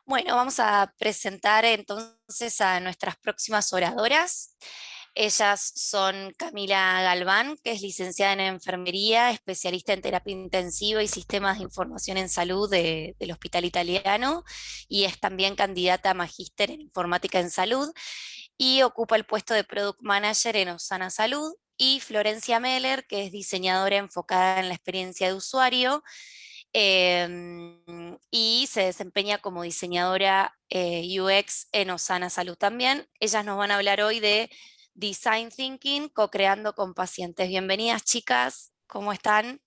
Bueno, vamos a presentar entonces a nuestras próximas oradoras. Ellas son Camila Galván, que es licenciada en enfermería, especialista en terapia intensiva y sistemas de información en salud del Hospital Italiano, y es también candidata a magíster en informática en salud, y ocupa el puesto de Product Manager en Osana Salud. Y Florencia Meller, que es diseñadora enfocada en la experiencia de usuario, y se desempeña como diseñadora UX en Osana Salud también. Ellas nos van a hablar hoy de Design Thinking, co-creando con pacientes. Bienvenidas, chicas, ¿cómo están?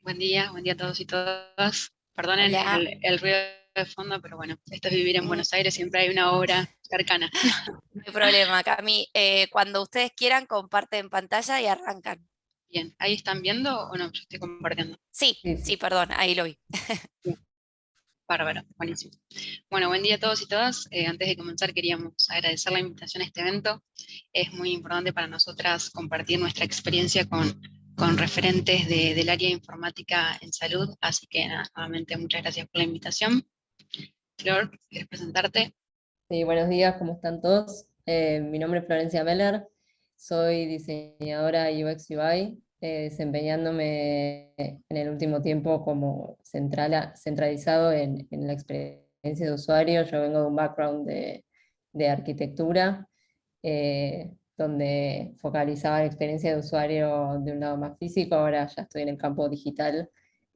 Buen día a todos y todas. Perdonen Hola. el ruido de fondo, pero bueno, esto es vivir en Mm, Buenos Aires, siempre hay una obra cercana. No hay problema, Cami. Cuando ustedes quieran, comparten pantalla y arrancan. Bien, ¿ahí están viendo o no? Yo estoy compartiendo. Sí, Sí, sí, sí. perdón, ahí lo vi. Bien, bárbaro, buenísimo. Bueno, buen día a todos y todas. Antes de comenzar queríamos agradecer la invitación a este evento. Es muy importante para nosotras compartir nuestra experiencia con referentes del área de informática en salud, así que nada, nuevamente muchas gracias por la invitación. Flor, ¿quieres presentarte? Sí, buenos días, ¿cómo están todos? Mi nombre es Florencia Meller, soy diseñadora UX UI, desempeñándome en el último tiempo como centralizado en la experiencia de usuario. Yo vengo de un background de arquitectura, donde focalizaba la experiencia de usuario de un lado más físico. Ahora ya estoy en el campo digital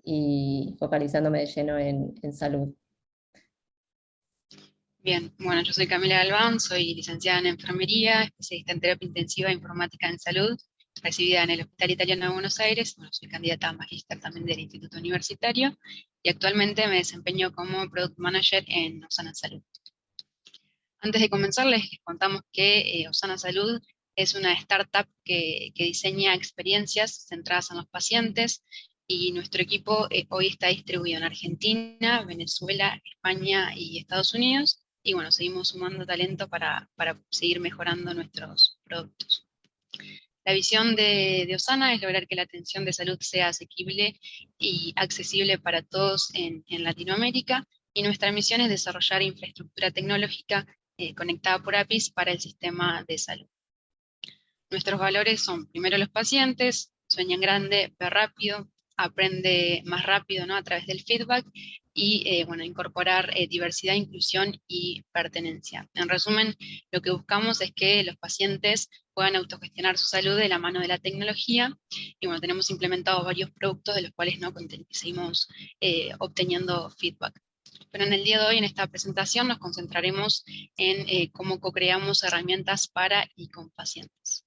y focalizándome de lleno en salud. Bien, bueno, yo soy Camila Galván, soy licenciada en enfermería, especialista en terapia intensiva e informática en salud, recibida en el Hospital Italiano de Buenos Aires. Bueno, soy candidata a magíster también del Instituto Universitario y actualmente me desempeño como Product Manager en Osana Salud. Antes de comenzar, les contamos que Osana Salud es una startup que diseña experiencias centradas en los pacientes, y nuestro equipo hoy está distribuido en Argentina, Venezuela, España y Estados Unidos. Y bueno, seguimos sumando talento para seguir mejorando nuestros productos. La visión de Osana es lograr que la atención de salud sea asequible y accesible para todos en Latinoamérica, y nuestra misión es desarrollar infraestructura tecnológica conectada por APIs para el sistema de salud. Nuestros valores son: primero, los pacientes, sueñan grande, ve rápido, aprende más rápido, ¿no?, a través del feedback, y bueno, incorporar diversidad, inclusión y pertenencia. En resumen, lo que buscamos es que los pacientes puedan autogestionar su salud de la mano de la tecnología, y bueno, tenemos implementados varios productos de los cuales, ¿no?, seguimos obteniendo feedback. Pero en el día de hoy, en esta presentación, nos concentraremos en cómo co-creamos herramientas para y con pacientes.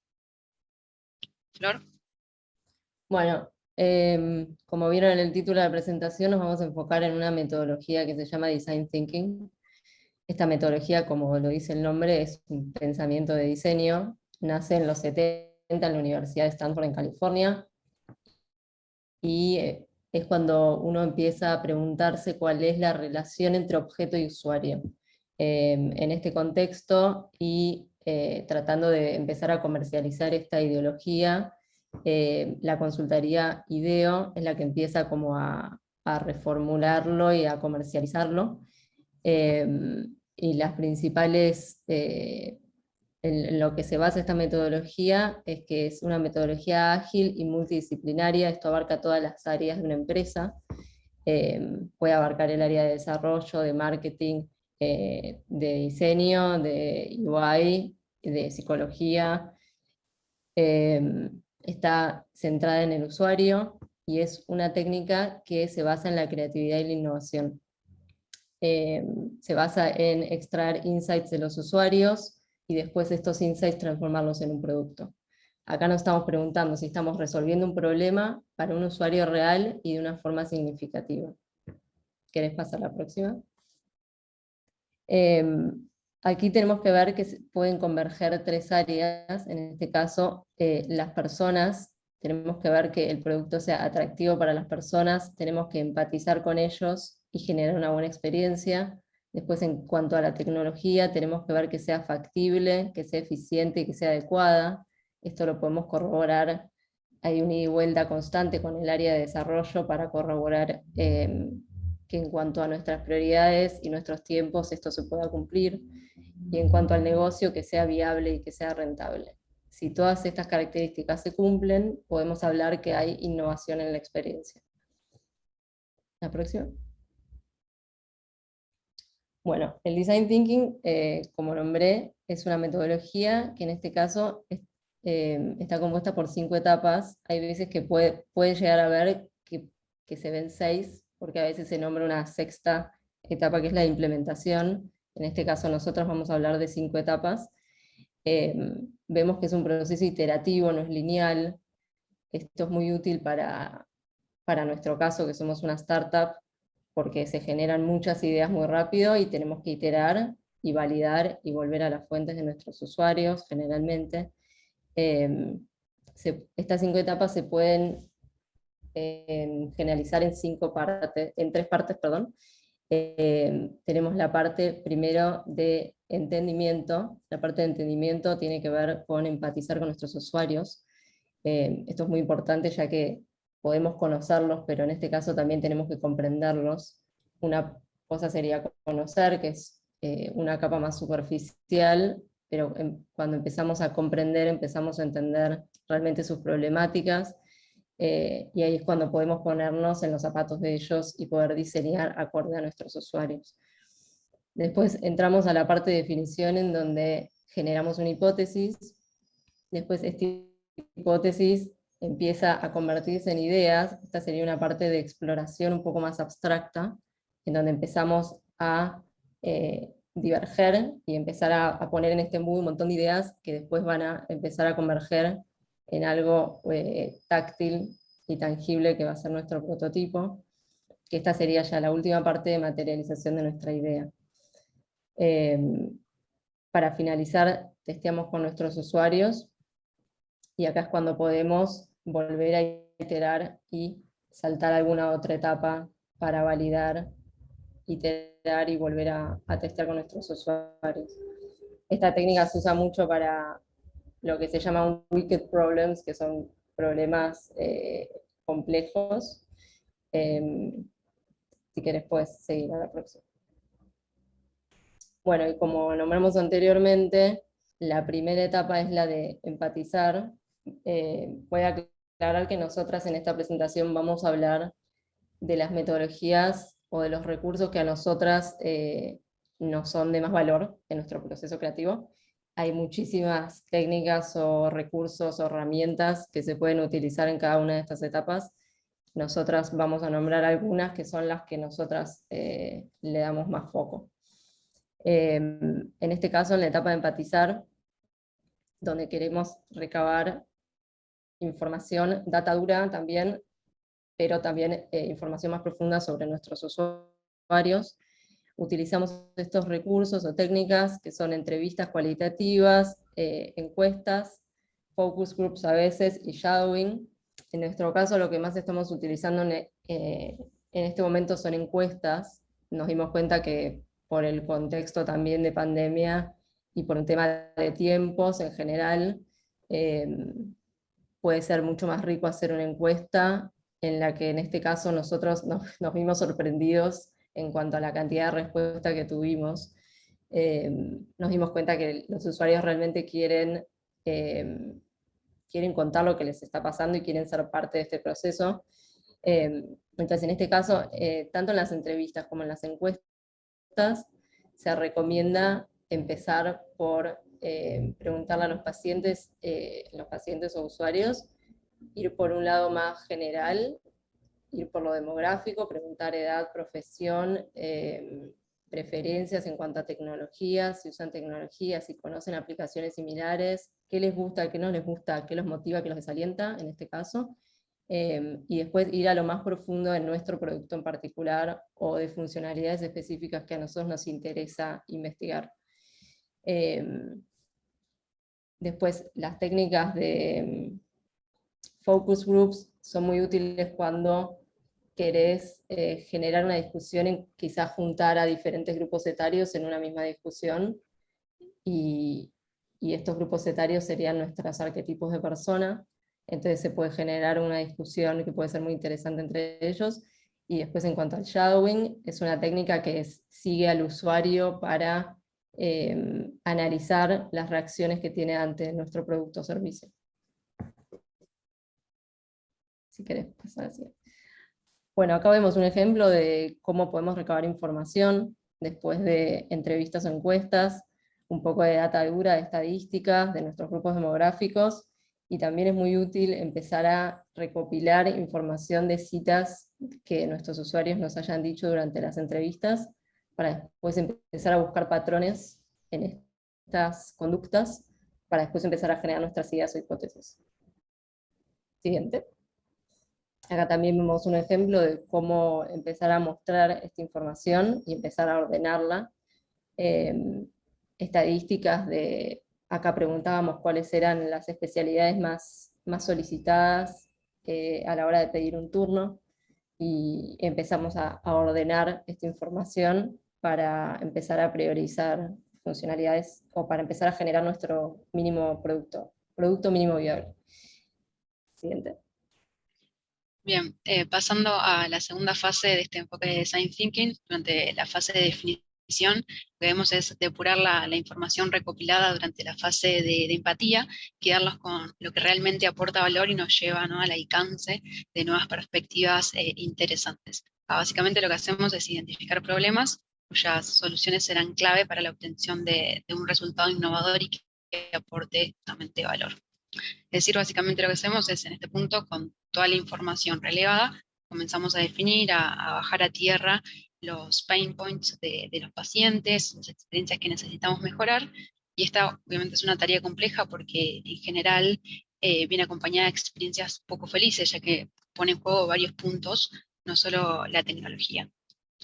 Flor. Bueno, como vieron en el título de la presentación, nos vamos a enfocar en una metodología que se llama Design Thinking. Esta metodología, como lo dice el nombre, es un pensamiento de diseño. Nace en los 70 en la Universidad de Stanford en California, y es cuando uno empieza a preguntarse cuál es la relación entre objeto y usuario. En este contexto, y tratando de empezar a comercializar esta ideología, la consultoría IDEO es la que empieza como a reformularlo y a comercializarlo. Y las principales, en lo que se basa esta metodología, es que es una metodología ágil y multidisciplinaria. Esto abarca todas las áreas de una empresa. Puede abarcar el área de desarrollo, de marketing, de diseño, de UI, de psicología. Está centrada en el usuario, y es una técnica que se basa en la creatividad y la innovación. Se basa en extraer insights de los usuarios y después estos insights transformarlos en un producto. Acá nos estamos preguntando si estamos resolviendo un problema para un usuario real y de una forma significativa. ¿Querés pasar a la próxima? Aquí tenemos que ver que pueden converger tres áreas. En este caso, las personas. Tenemos que ver que el producto sea atractivo para las personas, tenemos que empatizar con ellos y generar una buena experiencia. Después, en cuanto a la tecnología, tenemos que ver que sea factible, que sea eficiente y que sea adecuada. Esto lo podemos corroborar. Hay un ida y vuelta constante con el área de desarrollo para corroborar que en cuanto a nuestras prioridades y nuestros tiempos esto se pueda cumplir, y en cuanto al negocio que sea viable y que sea rentable. Si todas estas características se cumplen, podemos hablar que hay innovación en la experiencia. La próxima. Bueno, el Design Thinking, como nombré, es una metodología que en este caso está compuesta por 5 etapas. Hay veces que puede llegar a ver que se ven 6, porque a veces se nombra una 6ª etapa que es la de implementación. En este caso nosotros vamos a hablar de 5 etapas. Vemos que es un proceso iterativo, no es lineal. Esto es muy útil para nuestro caso, que somos una startup, porque se generan muchas ideas muy rápido y tenemos que iterar y validar y volver a las fuentes de nuestros usuarios, generalmente. Estas 5 etapas se pueden generalizar en 3 partes, perdón. Tenemos la parte primero de entendimiento. La parte de entendimiento tiene que ver con empatizar con nuestros usuarios. Esto es muy importante ya que podemos conocerlos, pero en este caso también tenemos que comprenderlos. Una cosa sería conocer, que es una capa más superficial, pero cuando empezamos a comprender, empezamos a entender realmente sus problemáticas, y ahí es cuando podemos ponernos en los zapatos de ellos y poder diseñar acorde a nuestros usuarios. Después entramos a la parte de definición, en donde generamos una hipótesis. Después esta hipótesis empieza a convertirse en ideas. Esta sería una parte de exploración un poco más abstracta, en donde empezamos a diverger y empezar a poner en este embudo un montón de ideas que después van a empezar a converger en algo táctil y tangible que va a ser nuestro prototipo, que esta sería ya la última parte de materialización de nuestra idea. Para finalizar, testeamos con nuestros usuarios, y acá es cuando podemos volver a iterar y saltar alguna otra etapa para validar, iterar y volver a testear con nuestros usuarios. Esta técnica se usa mucho para lo que se llama wicked problems, que son problemas complejos. Si querés puedes seguir a la próxima. Bueno, y como nombramos anteriormente, la primera etapa es la de empatizar. Voy a aclarar que nosotras en esta presentación vamos a hablar de las metodologías o de los recursos que a nosotras nos son de más valor en nuestro proceso creativo. Hay muchísimas técnicas o recursos o herramientas que se pueden utilizar en cada una de estas etapas. Nosotras vamos a nombrar algunas que son las que nosotras le damos más foco. En este caso, en la etapa de empatizar, donde queremos recabar información, data dura también, pero también información más profunda sobre nuestros usuarios. Utilizamos estos recursos o técnicas que son entrevistas cualitativas, encuestas, focus groups a veces y shadowing. En nuestro caso lo que más estamos utilizando en este momento son encuestas. Nos dimos cuenta que por el contexto también de pandemia y por un tema de tiempos en general, puede ser mucho más rico hacer una encuesta en la que en este caso nosotros nos vimos sorprendidos en cuanto a la cantidad de respuesta que tuvimos. Nos dimos cuenta que los usuarios realmente quieren contar lo que les está pasando y quieren ser parte de este proceso. Entonces, en este caso, tanto en las entrevistas como en las encuestas, se recomienda empezar por preguntarle a los pacientes o usuarios, ir por un lado más general, ir por lo demográfico, preguntar edad, profesión, preferencias en cuanto a tecnologías, si usan tecnologías, si conocen aplicaciones similares, qué les gusta, qué no les gusta, qué los motiva, qué los desalienta, en este caso, y después ir a lo más profundo de nuestro producto en particular, o de funcionalidades específicas que a nosotros nos interesa investigar. Después, las técnicas de focus groups son muy útiles cuando querés generar una discusión y quizás juntar a diferentes grupos etarios en una misma discusión, y estos grupos etarios serían nuestros arquetipos de persona. Entonces se puede generar una discusión que puede ser muy interesante entre ellos, Y después en cuanto al shadowing, es una técnica que sigue al usuario para analizar las reacciones que tiene ante nuestro producto o servicio. Si querés pasar así. Bueno, acá vemos un ejemplo de cómo podemos recabar información después de entrevistas o encuestas, un poco de data dura, de estadísticas, de nuestros grupos demográficos, y también es muy útil empezar a recopilar información de citas que nuestros usuarios nos hayan dicho durante las entrevistas, para después empezar a buscar patrones en estas conductas, para después empezar a generar nuestras ideas o hipótesis. Siguiente. Acá también vemos un ejemplo de cómo empezar a mostrar esta información y empezar a ordenarla. Estadísticas de, acá preguntábamos cuáles eran las especialidades más solicitadas a la hora de pedir un turno, y empezamos a ordenar esta información para empezar a priorizar funcionalidades, o para empezar a generar nuestro mínimo producto mínimo viable. Siguiente. Bien, pasando a la segunda fase de este enfoque de Design Thinking, durante la fase de definición, lo que vemos es depurar la información recopilada durante la fase de empatía, quedarnos con lo que realmente aporta valor y nos lleva, ¿no?, al alcance de nuevas perspectivas interesantes. Básicamente lo que hacemos es identificar problemas cuyas soluciones serán clave para la obtención de un resultado innovador y que aporte justamente valor. Es decir, básicamente lo que hacemos es, en este punto, con toda la información relevada, comenzamos a definir, a bajar a tierra los pain points de los pacientes, las experiencias que necesitamos mejorar, y esta obviamente es una tarea compleja porque en general viene acompañada de experiencias poco felices, ya que pone en juego varios puntos, no solo la tecnología.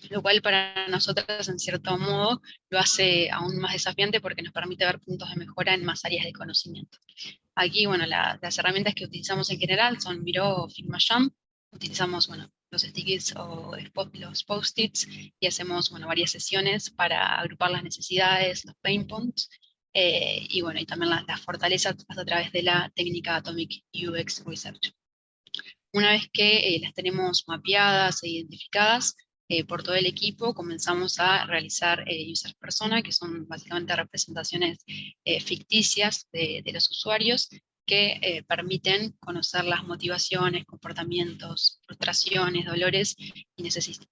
Lo cual para nosotros, en cierto modo, lo hace aún más desafiante porque nos permite ver puntos de mejora en más áreas de conocimiento. Aquí, bueno, las herramientas que utilizamos en general son Miro o Figma Jam. Utilizamos, bueno, los stickies o los post-its, y hacemos, bueno, varias sesiones para agrupar las necesidades, los pain points, y bueno, y también las fortalezas a través de la técnica Atomic UX Research. Una vez que las tenemos mapeadas e identificadas por todo el equipo, comenzamos a realizar user persona, que son básicamente representaciones ficticias de los usuarios, que permiten conocer las motivaciones, comportamientos, frustraciones, dolores y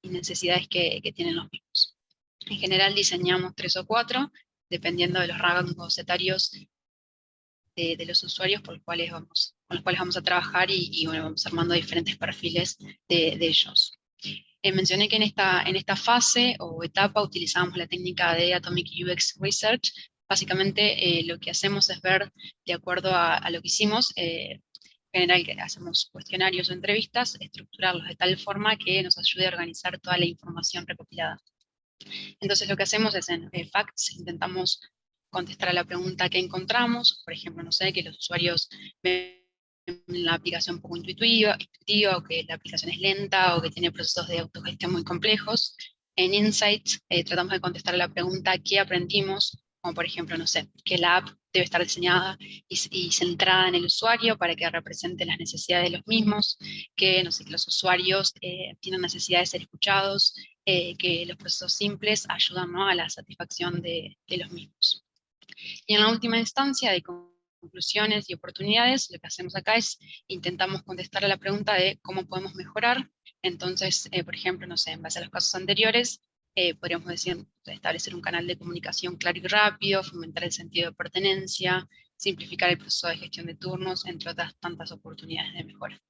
necesidades que tienen los mismos. En general diseñamos 3 o 4, dependiendo de los rangos etarios de los usuarios con los cuales vamos a trabajar, y bueno, vamos armando diferentes perfiles de ellos. Mencioné que en esta fase o etapa utilizamos la técnica de Atomic UX Research. Básicamente lo que hacemos es ver, de acuerdo a lo que hicimos, en general que hacemos cuestionarios o entrevistas, estructurarlos de tal forma que nos ayude a organizar toda la información recopilada. Entonces lo que hacemos es en Facts intentamos contestar a la pregunta que encontramos. Por ejemplo, no sé, que los usuarios ven la aplicación poco intuitiva, o que la aplicación es lenta, o que tiene procesos de autogestión muy complejos. En Insights tratamos de contestar a la pregunta ¿qué aprendimos? Como por ejemplo, no sé, que la app debe estar diseñada y centrada en el usuario para que represente las necesidades de los mismos, que, no sé, que los usuarios tienen necesidad de ser escuchados, que los procesos simples ayudan, ¿no?, a la satisfacción de los mismos. Y en la última instancia de conclusiones y oportunidades, lo que hacemos acá es intentamos contestar a la pregunta de cómo podemos mejorar. Entonces, por ejemplo, no sé, en base a los casos anteriores, podríamos decir, establecer un canal de comunicación claro y rápido, fomentar el sentido de pertenencia, simplificar el proceso de gestión de turnos, entre otras tantas oportunidades de mejora.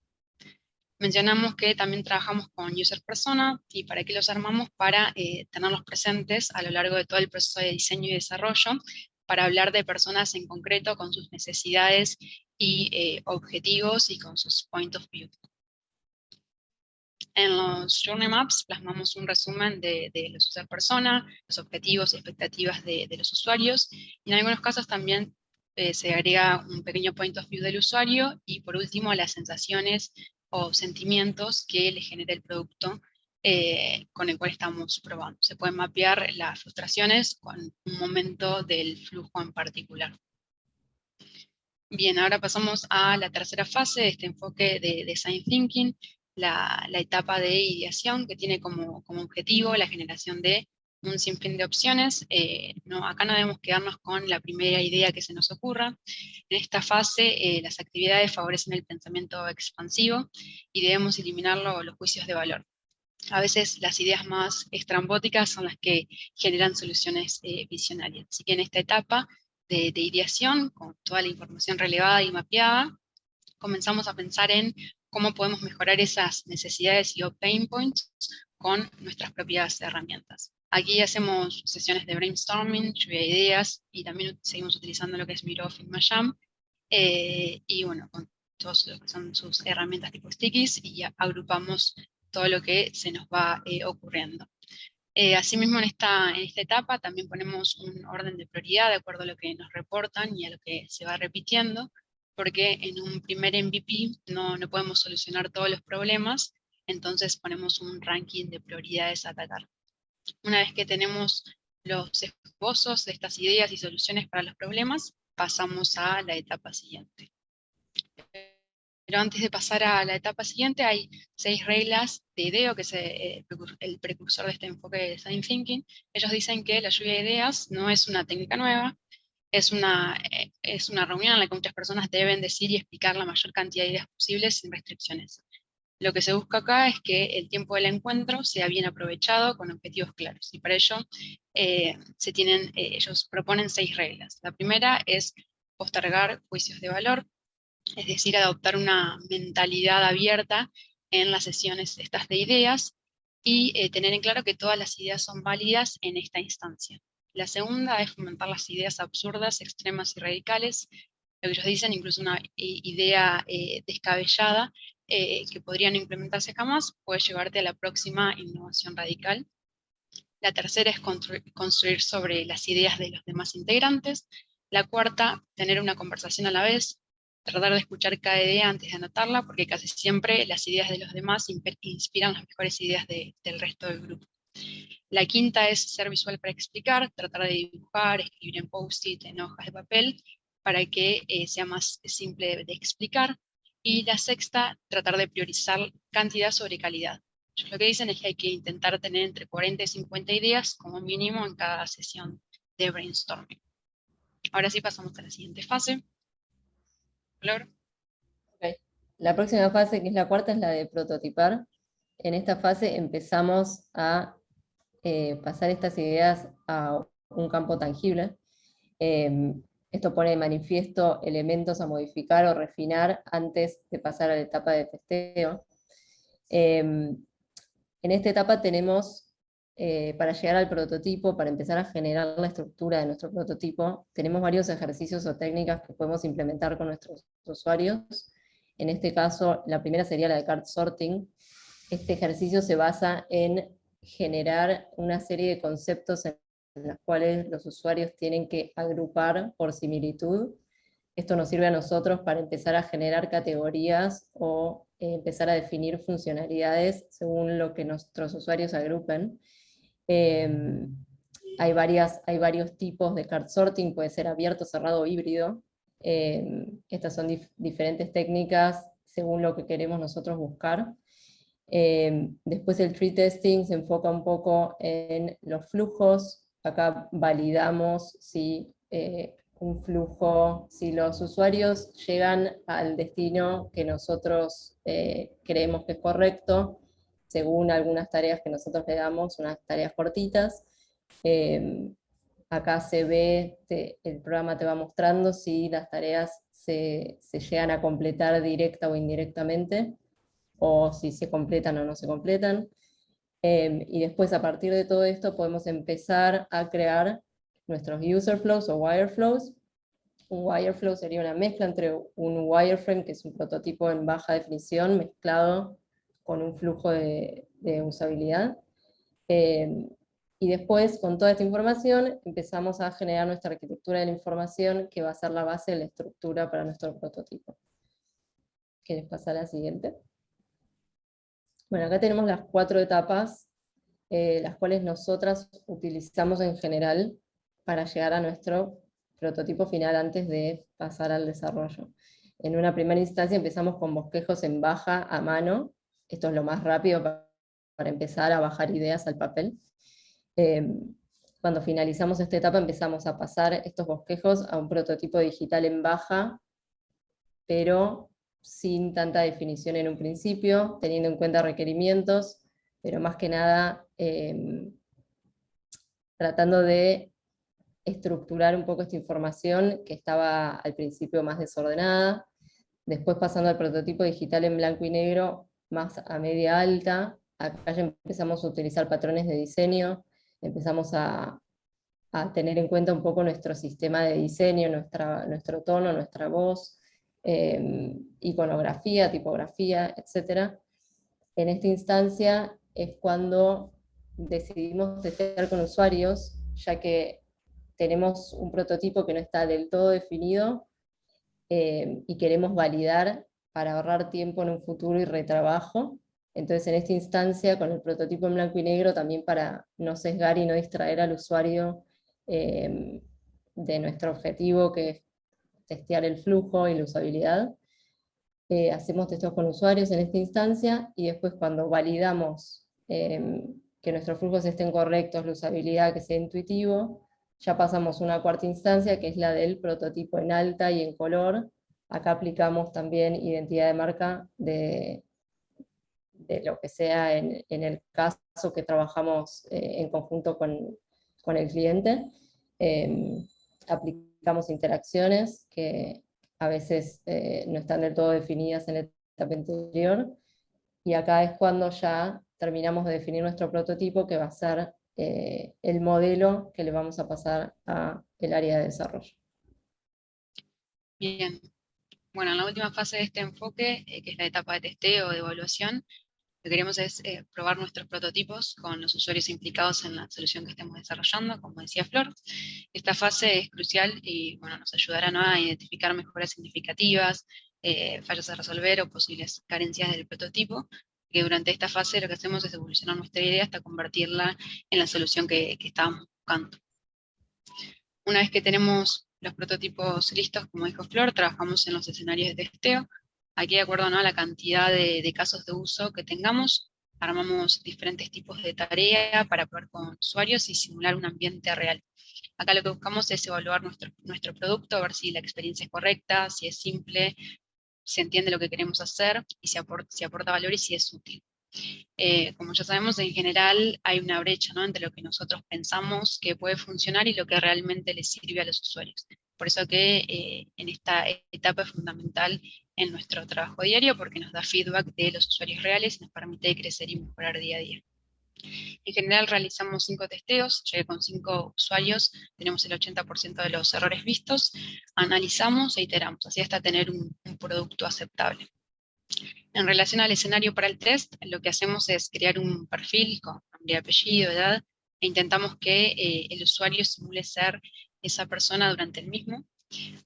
Mencionamos que también trabajamos con user persona, y para qué los armamos, para tenerlos presentes a lo largo de todo el proceso de diseño y desarrollo, para hablar de personas en concreto con sus necesidades y objetivos y con sus point of view. En los Journey Maps plasmamos un resumen de los user persona, los objetivos y expectativas de los usuarios, y en algunos casos también se agrega un pequeño point of view del usuario, y por último las sensaciones o sentimientos que le genera el producto con el cual estamos probando. Se pueden mapear las frustraciones con un momento del flujo en particular. Bien, ahora pasamos a la tercera fase de este enfoque de Design Thinking, la etapa de ideación, que tiene como objetivo la generación de un sinfín de opciones. Acá no debemos quedarnos con la primera idea que se nos ocurra. En esta fase las actividades favorecen el pensamiento expansivo y debemos eliminar los juicios de valor. A veces las ideas más estrambóticas son las que generan soluciones visionarias. Así que en esta etapa de ideación, con toda la información relevada y mapeada, comenzamos a pensar en cómo podemos mejorar esas necesidades y o pain points con nuestras propias herramientas. Aquí hacemos sesiones de brainstorming, lluvia de ideas, y también seguimos utilizando lo que es Miro, Figma, Jam, y bueno, con todos lo que son sus herramientas tipo stickies, y agrupamos todo lo que se nos va ocurriendo. Asimismo, en esta etapa también ponemos un orden de prioridad de acuerdo a lo que nos reportan y a lo que se va repitiendo, porque en un primer MVP no podemos solucionar todos los problemas, entonces ponemos un ranking de prioridades a atacar. Una vez que tenemos los esbozos de estas ideas y soluciones para los problemas, pasamos a la etapa siguiente. Pero antes de pasar a la etapa siguiente, hay 6 reglas de IDEO, que es el precursor de este enfoque de Design Thinking. Ellos dicen que la lluvia de ideas no es una técnica nueva, es una reunión en la que muchas personas deben decir y explicar la mayor cantidad de ideas posibles sin restricciones. Lo que se busca acá es que el tiempo del encuentro sea bien aprovechado con objetivos claros, y para ello ellos proponen 6 reglas. La primera es postergar juicios de valor, es decir, adoptar una mentalidad abierta en las sesiones estas de ideas, y tener en claro que todas las ideas son válidas en esta instancia. La segunda es fomentar las ideas absurdas, extremas y radicales. Lo que ellos dicen, incluso una idea descabellada que podría no implementarse jamás, puede llevarte a la próxima innovación radical. La tercera es construir sobre las ideas de los demás integrantes. La cuarta, tener una conversación a la vez, tratar de escuchar cada idea antes de anotarla, porque casi siempre las ideas de los demás inspiran las mejores ideas del resto del grupo. La quinta es ser visual para explicar, tratar de dibujar, escribir en post-it, en hojas de papel, para que sea más simple de explicar. Y la sexta, tratar de priorizar cantidad sobre calidad. Ellos lo que dicen es que hay que intentar tener entre 40 y 50 ideas como mínimo en cada sesión de brainstorming. Ahora sí pasamos a la siguiente fase. Flor. Okay. La próxima fase, que es la cuarta, es la de prototipar. En esta fase empezamos a pasar estas ideas a un campo tangible. Esto pone de manifiesto elementos a modificar o refinar antes de pasar a la etapa de testeo. En esta etapa tenemos, para llegar al prototipo, para empezar a generar la estructura de nuestro prototipo, tenemos varios ejercicios o técnicas que podemos implementar con nuestros usuarios. En este caso, la primera sería la de card sorting. Este ejercicio se basa en generar una serie de conceptos en los cuales los usuarios tienen que agrupar por similitud. Esto nos sirve a nosotros para empezar a generar categorías o empezar a definir funcionalidades según lo que nuestros usuarios agrupen. Hay varios tipos de card sorting, puede ser abierto, cerrado o híbrido. Estas son diferentes técnicas según lo que queremos nosotros buscar. Después el tree testing se enfoca un poco en los flujos. Acá validamos si un flujo, si los usuarios llegan al destino que nosotros creemos que es correcto, según algunas tareas que nosotros le damos, unas tareas cortitas. Acá se ve, el programa te va mostrando si las tareas se llegan a completar directa o indirectamente, o si se completan o no se completan. Y después, a partir de todo esto, podemos empezar a crear nuestros user flows o wireflows. Un wireflow sería una mezcla entre un wireframe, que es un prototipo en baja definición, mezclado con un flujo de usabilidad. Y después, con toda esta información, empezamos a generar nuestra arquitectura de la información, que va a ser la base de la estructura para nuestro prototipo. ¿Quieres pasar a la siguiente? Bueno, acá tenemos las 4 etapas, las cuales nosotras utilizamos en general para llegar a nuestro prototipo final antes de pasar al desarrollo. En una primera instancia empezamos con bosquejos en baja a mano, esto es lo más rápido para empezar a bajar ideas al papel. Cuando finalizamos esta etapa empezamos a pasar estos bosquejos a un prototipo digital en baja, pero sin tanta definición en un principio, teniendo en cuenta requerimientos, pero más que nada tratando de estructurar un poco esta información que estaba al principio más desordenada, después pasando al prototipo digital en blanco y negro, más a media alta. Acá ya empezamos a utilizar patrones de diseño, empezamos a tener en cuenta un poco nuestro sistema de diseño, nuestro tono, nuestra voz, iconografía, tipografía, etc. En esta instancia es cuando decidimos testear con usuarios, ya que tenemos un prototipo que no está del todo definido, y queremos validar para ahorrar tiempo en un futuro y retrabajo. Entonces en esta instancia, con el prototipo en blanco y negro, también para no sesgar y no distraer al usuario de nuestro objetivo, que es testear el flujo y la usabilidad, hacemos testeos con usuarios en esta instancia, y después cuando validamos que nuestros flujos estén correctos, la usabilidad, que sea intuitivo, ya pasamos a una cuarta instancia, que es la del prototipo en alta y en color. Acá aplicamos también identidad de marca de lo que sea en el caso que trabajamos en conjunto con el cliente. Aplicamos interacciones que a veces no están del todo definidas en la etapa anterior, y acá es cuando ya terminamos de definir nuestro prototipo, que va a ser el modelo que le vamos a pasar al área de desarrollo. Bien. Bueno, en la última fase de este enfoque, que es la etapa de testeo o de evaluación, lo que queremos es probar nuestros prototipos con los usuarios implicados en la solución que estemos desarrollando, como decía Flor. Esta fase es crucial y bueno, nos ayudará, ¿no?, a identificar mejoras significativas, fallos a resolver o posibles carencias del prototipo, que durante esta fase lo que hacemos es evolucionar nuestra idea hasta convertirla en la solución que estábamos buscando. Una vez que tenemos los prototipos listos, como dijo Flor, trabajamos en los escenarios de testeo. Aquí, de acuerdo, ¿no?, a la cantidad de casos de uso que tengamos, armamos diferentes tipos de tarea para probar con usuarios y simular un ambiente real. Acá lo que buscamos es evaluar nuestro producto, ver si la experiencia es correcta, si es simple, si entiende lo que queremos hacer, y si aporta valor y si es útil. Como ya sabemos, en general hay una brecha, ¿no?, entre lo que nosotros pensamos que puede funcionar y lo que realmente les sirve a los usuarios. Por eso que en esta etapa es fundamental en nuestro trabajo diario, porque nos da feedback de los usuarios reales y nos permite crecer y mejorar día a día. En general realizamos 5 testeos, ya que con 5 usuarios tenemos el 80% de los errores vistos, analizamos e iteramos, así hasta tener un producto aceptable. En relación al escenario para el test, lo que hacemos es crear un perfil con nombre, apellido, edad, e intentamos que el usuario simule ser esa persona durante el mismo.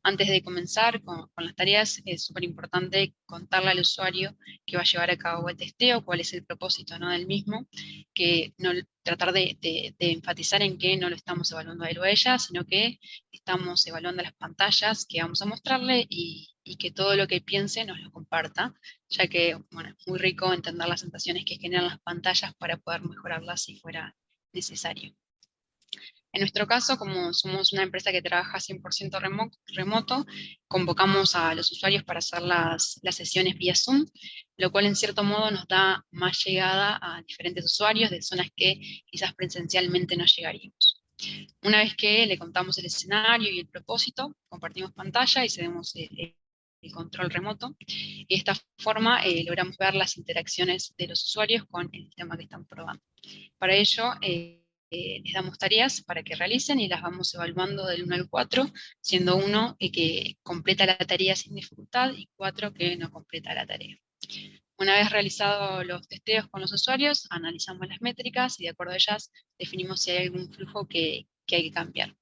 Antes de comenzar con las tareas, es súper importante contarle al usuario que va a llevar a cabo el testeo, cuál es el propósito, ¿no?, del mismo, que no, tratar de enfatizar en que no lo estamos evaluando a él o a ella, sino que estamos evaluando las pantallas que vamos a mostrarle y que todo lo que piense nos lo comparta, ya que bueno, es muy rico entender las sensaciones que generan las pantallas para poder mejorarlas si fuera necesario. En nuestro caso, como somos una empresa que trabaja 100% remoto, convocamos a los usuarios para hacer las sesiones vía Zoom, lo cual en cierto modo nos da más llegada a diferentes usuarios de zonas que quizás presencialmente no llegaríamos. Una vez que le contamos el escenario y el propósito, compartimos pantalla y cedemos el control remoto, y de esta forma logramos ver las interacciones de los usuarios con el sistema que están probando. Para ello, les damos tareas para que realicen y las vamos evaluando del 1 al 4, siendo 1 que completa la tarea sin dificultad y 4 que no completa la tarea. Una vez realizados los testeos con los usuarios, analizamos las métricas y de acuerdo a ellas definimos si hay algún flujo que hay que cambiar.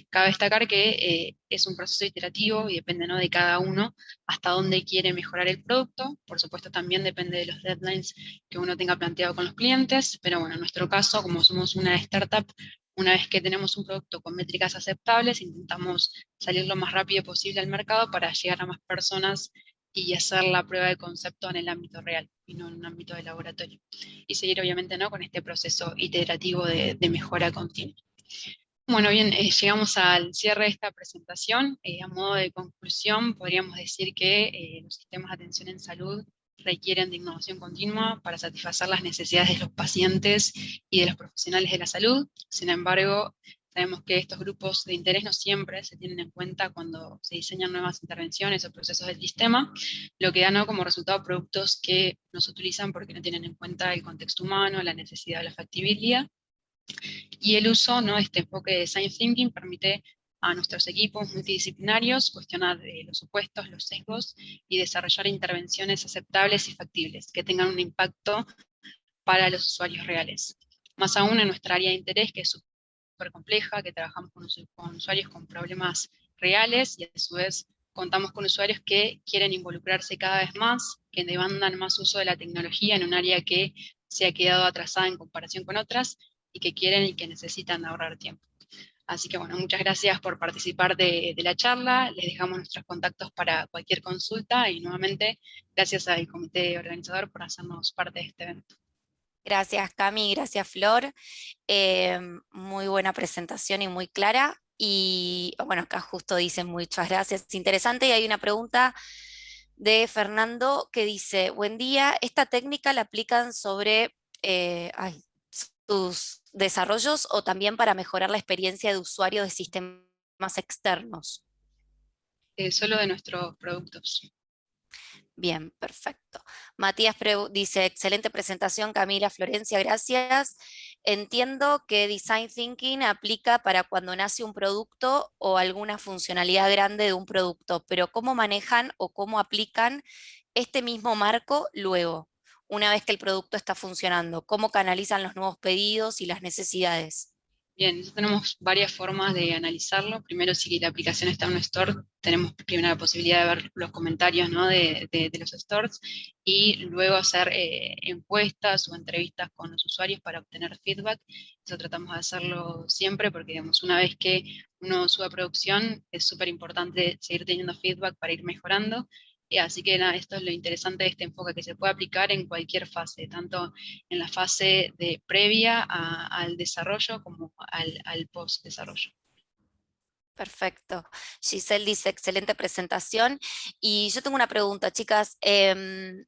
Cabe destacar que es un proceso iterativo y depende, ¿no?, de cada uno hasta dónde quiere mejorar el producto. Por supuesto también depende de los deadlines que uno tenga planteado con los clientes, pero bueno, en nuestro caso, como somos una startup, una vez que tenemos un producto con métricas aceptables, intentamos salir lo más rápido posible al mercado para llegar a más personas y hacer la prueba de concepto en el ámbito real y no en un ámbito de laboratorio. Y seguir obviamente, ¿no?, con este proceso iterativo de mejora continua. Bueno, bien, llegamos al cierre de esta presentación. A modo de conclusión, podríamos decir que los sistemas de atención en salud requieren de innovación continua para satisfacer las necesidades de los pacientes y de los profesionales de la salud. Sin embargo, sabemos que estos grupos de interés no siempre se tienen en cuenta cuando se diseñan nuevas intervenciones o procesos del sistema, lo que da, ¿no?, como resultado productos que no se utilizan porque no tienen en cuenta el contexto humano, la necesidad o la factibilidad. Y el uso, ¿no?, de este enfoque de Design Thinking permite a nuestros equipos multidisciplinarios cuestionar los supuestos, los sesgos y desarrollar intervenciones aceptables y factibles que tengan un impacto para los usuarios reales. Más aún en nuestra área de interés, que es súper compleja, que trabajamos con usuarios con problemas reales y a su vez contamos con usuarios que quieren involucrarse cada vez más, que demandan más uso de la tecnología en un área que se ha quedado atrasada en comparación con otras, y que quieren y que necesitan ahorrar tiempo. Así que bueno, muchas gracias por participar de la charla, les dejamos nuestros contactos para cualquier consulta y nuevamente gracias al comité organizador por hacernos parte de este evento. Gracias Cami, gracias Flor, muy buena presentación y muy clara, y bueno, acá justo dicen muchas gracias, es interesante, y hay una pregunta de Fernando que dice, buen día, ¿esta técnica la aplican sobre sus desarrollos o también para mejorar la experiencia de usuario de sistemas externos? Solo de nuestros productos. Bien, perfecto. Matías dice, excelente presentación, Camila, Florencia, gracias. Entiendo que Design Thinking aplica para cuando nace un producto o alguna funcionalidad grande de un producto, pero ¿cómo manejan o cómo aplican este mismo marco luego, una vez que el producto está funcionando? ¿Cómo canalizan los nuevos pedidos y las necesidades? Bien, tenemos varias formas de analizarlo. Primero, si la aplicación está en un store, tenemos primero la posibilidad de ver los comentarios, ¿no?, de los stores, y luego hacer encuestas o entrevistas con los usuarios para obtener feedback. Eso tratamos de hacerlo siempre porque, digamos, una vez que uno sube a producción, es súper importante seguir teniendo feedback para ir mejorando. Así que nada, esto es lo interesante de este enfoque, que se puede aplicar en cualquier fase, tanto en la fase previa al desarrollo como al post-desarrollo. Perfecto. Giselle dice, excelente presentación. Y yo tengo una pregunta, chicas. Teniendo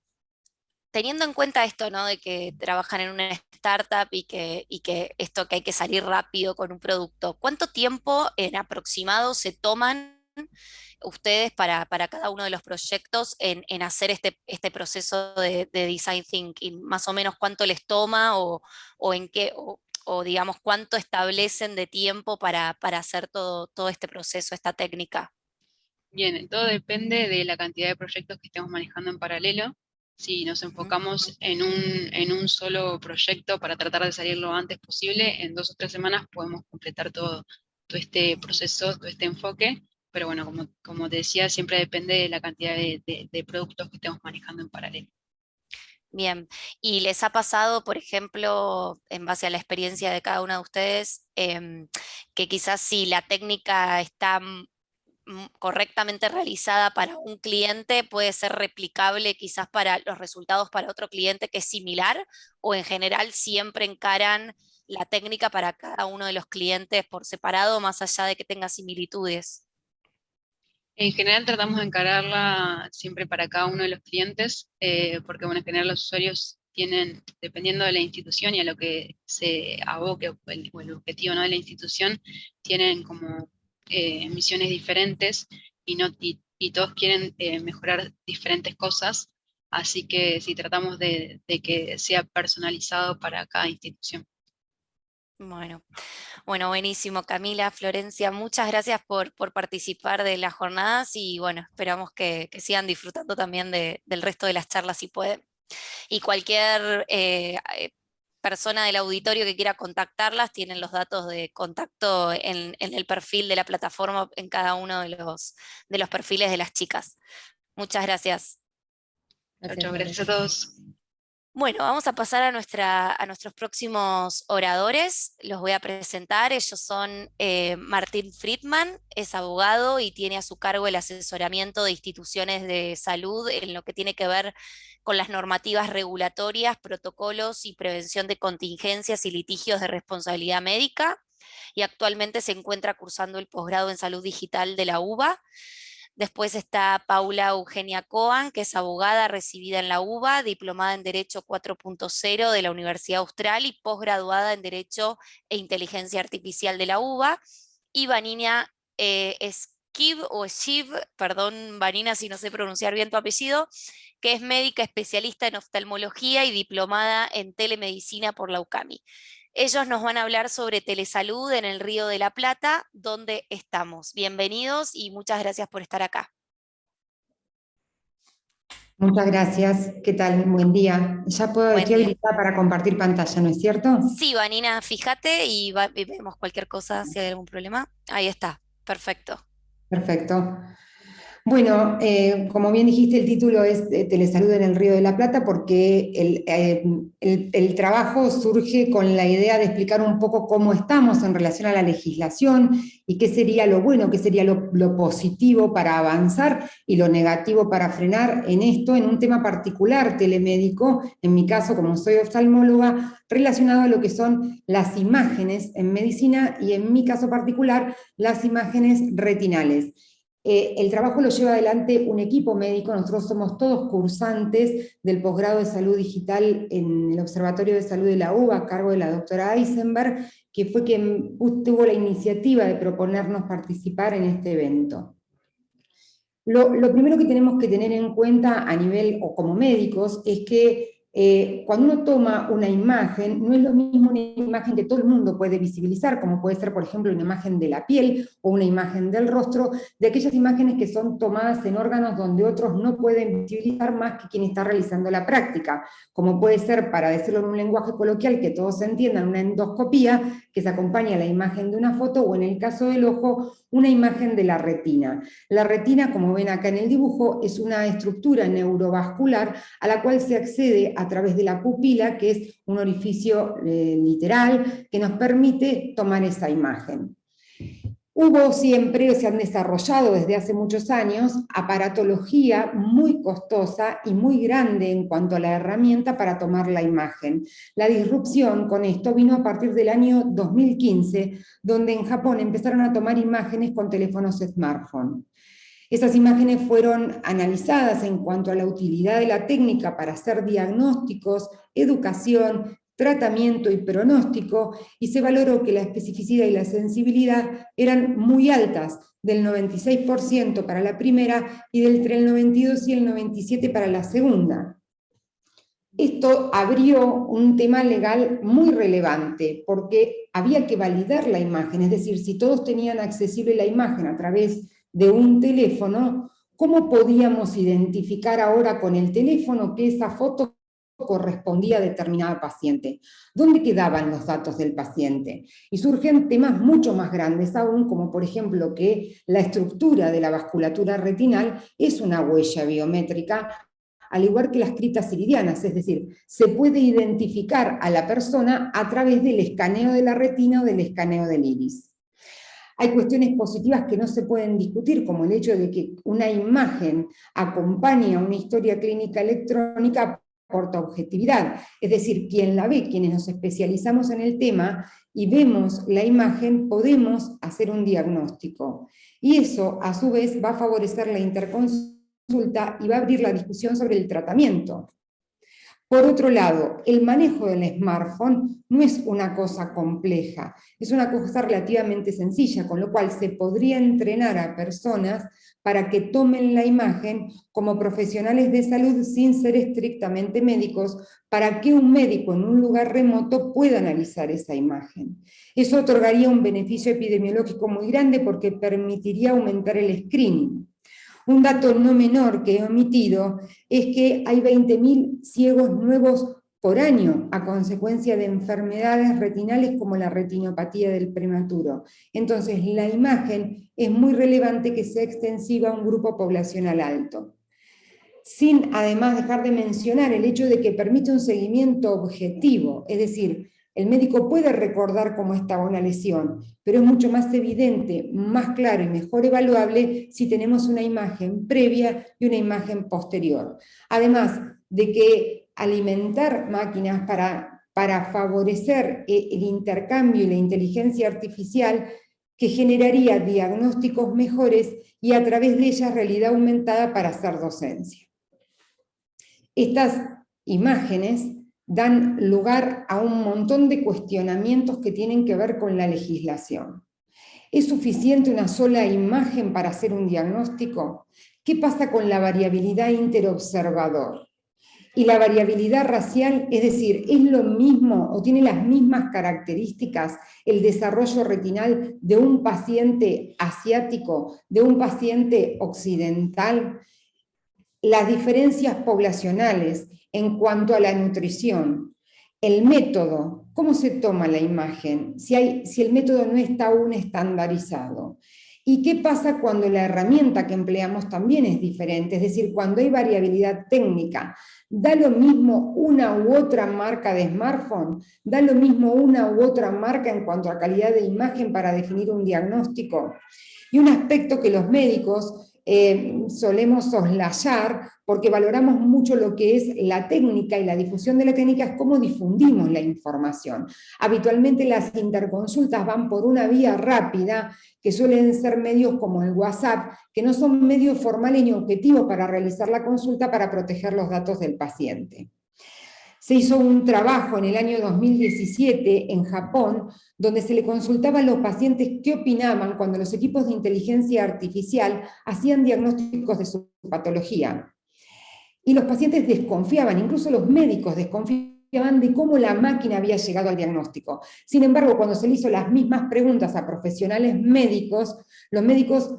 en cuenta esto, ¿no?, de que trabajan en una startup y que esto que hay que salir rápido con un producto, ¿cuánto tiempo en aproximado se toman ustedes para cada uno de los proyectos en hacer este proceso de design thinking? Más o menos cuánto les toma o en qué, o digamos cuánto establecen de tiempo para hacer todo este proceso, esta técnica. Bien, todo depende de la cantidad de proyectos que estemos manejando en paralelo. Si nos enfocamos en un solo proyecto para tratar de salir lo antes posible, en 2 o 3 semanas podemos completar todo este proceso, todo este enfoque. Pero bueno, como te decía, siempre depende de la cantidad de productos que estemos manejando en paralelo. Bien, ¿y les ha pasado, por ejemplo, en base a la experiencia de cada uno de ustedes, que quizás si la técnica está correctamente realizada para un cliente, puede ser replicable quizás para los resultados para otro cliente que es similar, o en general siempre encaran la técnica para cada uno de los clientes por separado, más allá de que tenga similitudes? En general tratamos de encararla siempre para cada uno de los clientes, porque bueno, en general los usuarios tienen, dependiendo de la institución y a lo que se aboque o el objetivo, ¿no?, de la institución, tienen como misiones diferentes y todos quieren mejorar diferentes cosas, así que sí tratamos de que sea personalizado para cada institución. Bueno, buenísimo, Camila, Florencia, muchas gracias por participar de las jornadas y bueno, esperamos que sigan disfrutando también del resto de las charlas si pueden. Y cualquier persona del auditorio que quiera contactarlas, tienen los datos de contacto en el perfil de la plataforma, en cada uno de los perfiles de las chicas. Muchas gracias. Chao, Gracias, chao, Flores. gracias a todos. Bueno, vamos a pasar a nuestros próximos oradores. Los voy a presentar. Ellos son Martín Friedman, es abogado y tiene a su cargo el asesoramiento de instituciones de salud en lo que tiene que ver con las normativas regulatorias, protocolos y prevención de contingencias y litigios de responsabilidad médica. Y actualmente se encuentra cursando el posgrado en salud digital de la UBA. Después está Paula Eugenia Coan, que es abogada recibida en la UBA, diplomada en Derecho 4.0 de la Universidad Austral y posgraduada en Derecho e Inteligencia Artificial de la UBA. Y Vanina Esquiv, perdón Vanina si no sé pronunciar bien tu apellido, que es médica especialista en oftalmología y diplomada en telemedicina por la UCAMI. Ellos nos van a hablar sobre telesalud en el Río de la Plata, donde estamos. Bienvenidos y muchas gracias por estar acá. Muchas gracias. ¿Qué tal? Buen día. Ya puedo, Buen estoy día. habilitada para compartir pantalla, ¿no es cierto? Sí, Vanina, fíjate y vemos cualquier cosa, si hay algún problema. Ahí está, perfecto. Perfecto. Bueno, como bien dijiste, el título es Telesalud en el Río de la Plata porque el trabajo surge con la idea de explicar un poco cómo estamos en relación a la legislación y qué sería lo bueno, qué sería lo positivo para avanzar y lo negativo para frenar en esto, en un tema particular telemédico, en mi caso, como soy oftalmóloga, relacionado a lo que son las imágenes en medicina y en mi caso particular, las imágenes retinales. El trabajo lo lleva adelante un equipo médico, nosotros somos todos cursantes del posgrado de salud digital en el Observatorio de Salud de la UBA, a cargo de la doctora Eisenberg, que fue quien tuvo la iniciativa de proponernos participar en este evento. Lo primero que tenemos que tener en cuenta a nivel, o como médicos, es que cuando uno toma una imagen, no es lo mismo una imagen que todo el mundo puede visibilizar, como puede ser, por ejemplo, una imagen de la piel o una imagen del rostro, de aquellas imágenes que son tomadas en órganos donde otros no pueden visibilizar más que quien está realizando la práctica, como puede ser, para decirlo en un lenguaje coloquial que todos entiendan, una endoscopía, que se acompaña a la imagen de una foto, o en el caso del ojo, una imagen de la retina. La retina, como ven acá en el dibujo, es una estructura neurovascular a la cual se accede a través de la pupila, que es un orificio literal que nos permite tomar esa imagen. Hubo siempre, se han desarrollado desde hace muchos años, aparatología muy costosa y muy grande en cuanto a la herramienta para tomar la imagen. La disrupción con esto vino a partir del año 2015, donde en Japón empezaron a tomar imágenes con teléfonos smartphone. Esas imágenes fueron analizadas en cuanto a la utilidad de la técnica para hacer diagnósticos, educación, tratamiento y pronóstico, y se valoró que la especificidad y la sensibilidad eran muy altas, del 96% para la primera y entre el 92 y el 97% para la segunda. Esto abrió un tema legal muy relevante, porque había que validar la imagen, es decir, si todos tenían accesible la imagen a través de un teléfono, ¿cómo podíamos identificar ahora con el teléfono que esa foto correspondía a determinada paciente? ¿Dónde quedaban los datos del paciente? Y surgen temas mucho más grandes aún, como por ejemplo que la estructura de la vasculatura retinal es una huella biométrica, al igual que las critas iridianas, es decir, se puede identificar a la persona a través del escaneo de la retina o del escaneo del iris. Hay cuestiones positivas que no se pueden discutir, como el hecho de que una imagen acompañe a una historia clínica electrónica aporta objetividad. Es decir, quien la ve, quienes nos especializamos en el tema y vemos la imagen, podemos hacer un diagnóstico. Y eso, a su vez, va a favorecer la interconsulta y va a abrir la discusión sobre el tratamiento. Por otro lado, el manejo del smartphone no es una cosa compleja, es una cosa relativamente sencilla, con lo cual se podría entrenar a personas para que tomen la imagen como profesionales de salud sin ser estrictamente médicos, para que un médico en un lugar remoto pueda analizar esa imagen. Eso otorgaría un beneficio epidemiológico muy grande porque permitiría aumentar el screening. Un dato no menor que he omitido es que hay 20.000 ciegos nuevos por año a consecuencia de enfermedades retinales como la retinopatía del prematuro. Entonces, la imagen es muy relevante que sea extensiva a un grupo poblacional alto. sin además dejar de mencionar el hecho de que permite un seguimiento objetivo, es decir, el médico puede recordar cómo estaba una lesión, pero es mucho más evidente, más claro y mejor evaluable si tenemos una imagen previa y una imagen posterior. Además de que alimentar máquinas para favorecer el intercambio y la inteligencia artificial que generaría diagnósticos mejores y a través de ellas realidad aumentada para hacer docencia. Estas imágenes dan lugar a un montón de cuestionamientos que tienen que ver con la legislación. ¿Es suficiente una sola imagen para hacer un diagnóstico? ¿Qué pasa con la variabilidad interobservador? Y la variabilidad racial, es decir, ¿es lo mismo o tiene las mismas características el desarrollo retinal de un paciente asiático, de un paciente occidental? Las diferencias poblacionales en cuanto a la nutrición, el método, ¿cómo se toma la imagen? Si el método no está aún estandarizado. ¿Y qué pasa cuando la herramienta que empleamos también es diferente? Es decir, cuando hay variabilidad técnica, ¿da lo mismo una u otra marca de smartphone? ¿Da lo mismo una u otra marca en cuanto a calidad de imagen para definir un diagnóstico? Y un aspecto que los médicos solemos soslayar, porque valoramos mucho lo que es la técnica, y la difusión de la técnica es cómo difundimos la información. Habitualmente las interconsultas van por una vía rápida, que suelen ser medios como el WhatsApp, que no son medios formales ni objetivos para realizar la consulta para proteger los datos del paciente. Se hizo un trabajo en el año 2017 en Japón, donde se le consultaba a los pacientes qué opinaban cuando los equipos de inteligencia artificial hacían diagnósticos de su patología. Y los pacientes desconfiaban, incluso los médicos desconfiaban de cómo la máquina había llegado al diagnóstico. Sin embargo, cuando se le hizo las mismas preguntas a profesionales médicos, los médicos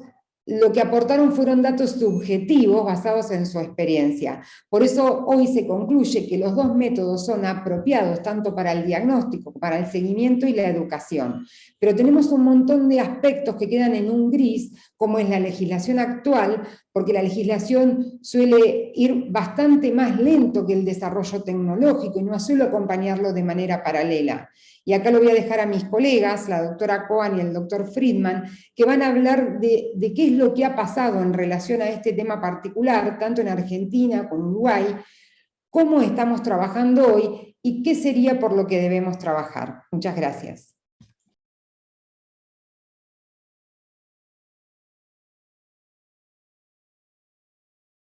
lo que aportaron fueron datos subjetivos basados en su experiencia. Por eso hoy se concluye que los dos métodos son apropiados tanto para el diagnóstico, para el seguimiento y la educación. Pero tenemos un montón de aspectos que quedan en un gris, como es la legislación actual, porque la legislación suele ir bastante más lento que el desarrollo tecnológico y no suele acompañarlo de manera paralela. Y acá lo voy a dejar a mis colegas, la doctora Cohen y el doctor Friedman, que van a hablar de qué es lo que ha pasado en relación a este tema particular, tanto en Argentina como en Uruguay, cómo estamos trabajando hoy y qué sería por lo que debemos trabajar. Muchas gracias.